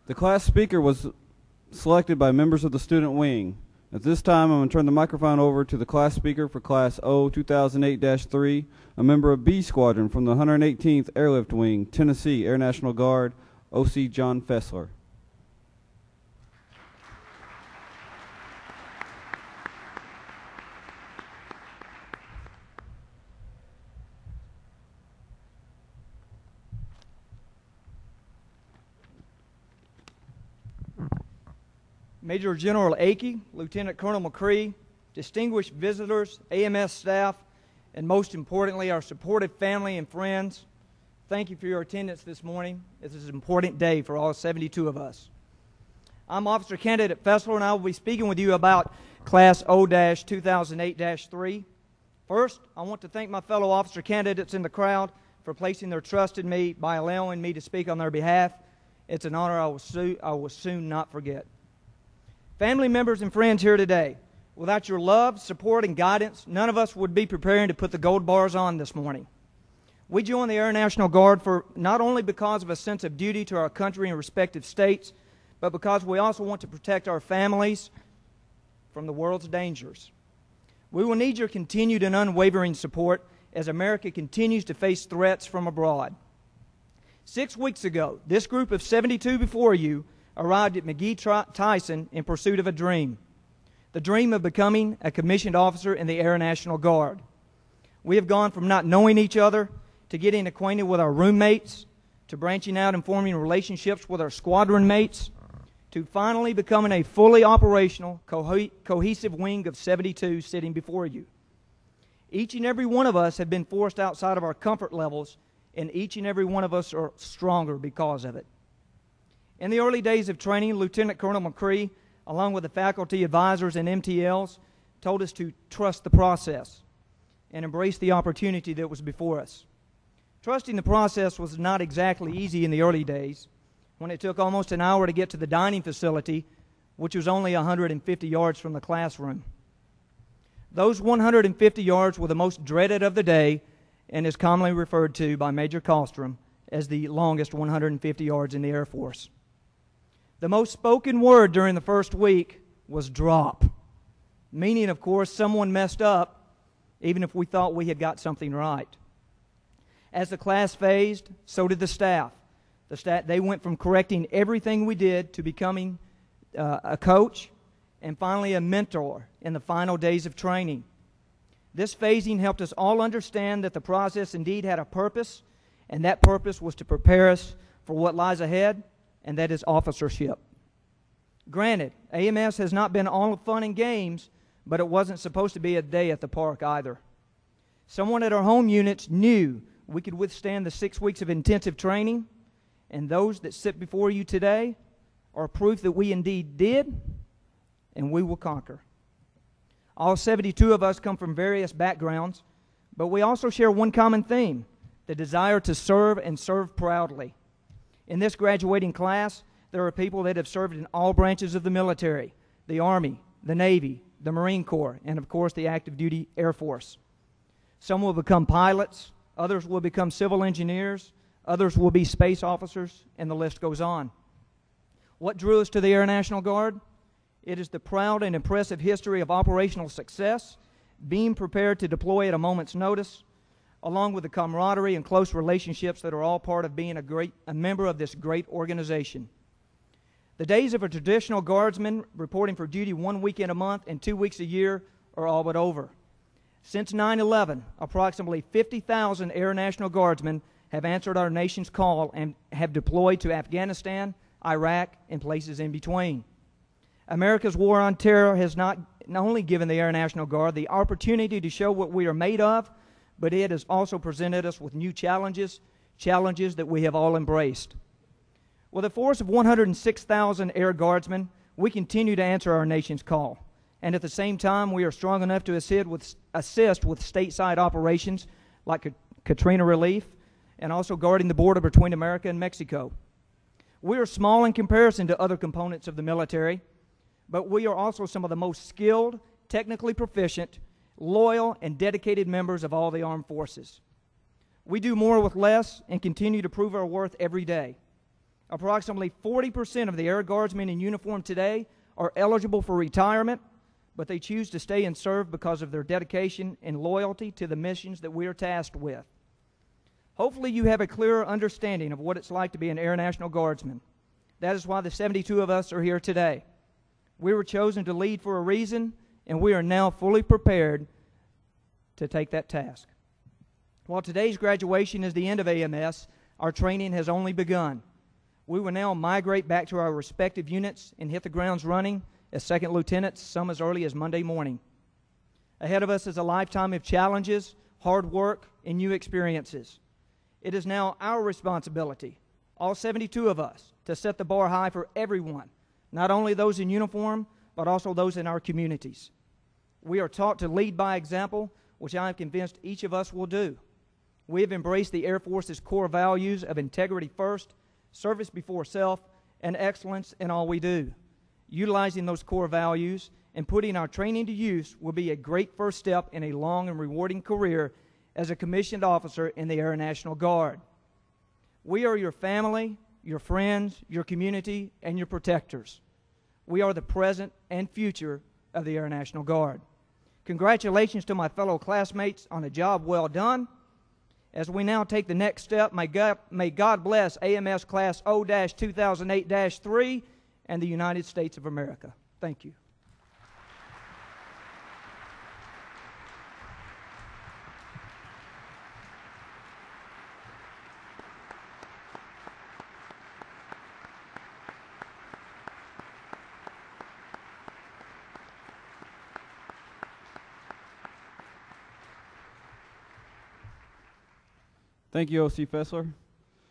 The class speaker was selected by members of the student wing. At this time, I'm going to turn the microphone over to the class speaker for Class O 2008-3, a member of B Squadron from the 118th Airlift Wing, Tennessee Air National Guard, O.C. John Fesler. Major General Akey, Lieutenant Colonel McCree, distinguished visitors, AMS staff, and most importantly, our supportive family and friends, thank you for your attendance this morning. This is an important day for all 72 of us. I'm Officer Candidate Fesler, and I will be speaking with you about Class O-2008-3. First, I want to thank my fellow officer candidates in the crowd for placing their trust in me by allowing me to speak on their behalf. It's an honor I will soon not forget. Family members and friends here today, without your love, support, and guidance, none of us would be preparing to put the gold bars on this morning. We joined the Air National Guard for not only because of a sense of duty to our country and respective states, but because we also want to protect our families from the world's dangers. We will need your continued and unwavering support as America continues to face threats from abroad. 6 weeks ago, this group of 72 before you arrived at McGee-Tyson in pursuit of a dream, the dream of becoming a commissioned officer in the Air National Guard. We have gone from not knowing each other to getting acquainted with our roommates, to branching out and forming relationships with our squadron mates, to finally becoming a fully operational, cohesive wing of 72 sitting before you. Each and every one of us have been forced outside of our comfort levels, and each and every one of us are stronger because of it. In the early days of training, Lieutenant Colonel McCree, along with the faculty advisors and MTLs, told us to trust the process and embrace the opportunity that was before us. Trusting the process was not exactly easy in the early days, when it took almost an hour to get to the dining facility, which was only 150 yards from the classroom. Those 150 yards were the most dreaded of the day and is commonly referred to by Major Colstrom as the longest 150 yards in the Air Force. The most spoken word during the first week was drop, meaning, of course, someone messed up, even if we thought we had got something right. As the class phased, so did the staff. They went from correcting everything we did to becoming a coach and finally a mentor in the final days of training. This phasing helped us all understand that the process indeed had a purpose, and that purpose was to prepare us for what lies ahead, and that is officership. Granted, AMS has not been all fun and games, but it wasn't supposed to be a day at the park either. Someone at our home units knew we could withstand the 6 weeks of intensive training, and those that sit before you today are proof that we indeed did, and we will conquer. All 72 of us come from various backgrounds, but we also share one common theme, the desire to serve and serve proudly. In this graduating class, there are people that have served in all branches of the military, the Army, the Navy, the Marine Corps, and of course the active duty Air Force. Some will become pilots, others will become civil engineers, others will be space officers, and the list goes on. What drew us to the Air National Guard? It is the proud and impressive history of operational success, being prepared to deploy at a moment's notice, along with the camaraderie and close relationships that are all part of being a member of this great organization. The days of a traditional guardsman reporting for duty 1 weekend a month and 2 weeks a year are all but over. Since 9/11, approximately 50,000 Air National Guardsmen have answered our nation's call and have deployed to Afghanistan, Iraq, and places in between. America's war on terror has not only given the Air National Guard the opportunity to show what we are made of, but it has also presented us with new challenges that we have all embraced. With a force of 106,000 Air Guardsmen, we continue to answer our nation's call. And at the same time, we are strong enough to assist with stateside operations like Katrina relief and also guarding the border between America and Mexico. We are small in comparison to other components of the military, but we are also some of the most skilled, technically proficient, loyal, and dedicated members of all the armed forces. We do more with less and continue to prove our worth every day. Approximately 40% of the Air Guardsmen in uniform today are eligible for retirement, but they choose to stay and serve because of their dedication and loyalty to the missions that we are tasked with. Hopefully you have a clearer understanding of what it's like to be an Air National Guardsman. That is why the 72 of us are here today. We were chosen to lead for a reason, and we are now fully prepared to take that task. While today's graduation is the end of AMS, our training has only begun. We will now migrate back to our respective units and hit the grounds running as second lieutenants, some as early as Monday morning. Ahead of us is a lifetime of challenges, hard work, and new experiences. It is now our responsibility, all 72 of us, to set the bar high for everyone, not only those in uniform, but also those in our communities. We are taught to lead by example, which I am convinced each of us will do. We have embraced the Air Force's core values of integrity first, service before self, and excellence in all we do. Utilizing those core values and putting our training to use will be a great first step in a long and rewarding career as a commissioned officer in the Air National Guard. We are your family, your friends, your community, and your protectors. We are the present and future of the Air National Guard. Congratulations to my fellow classmates on a job well done. As we now take the next step, may God bless AMS Class O-2008-3 and the United States of America. Thank you. Thank you, O.C. Fesler.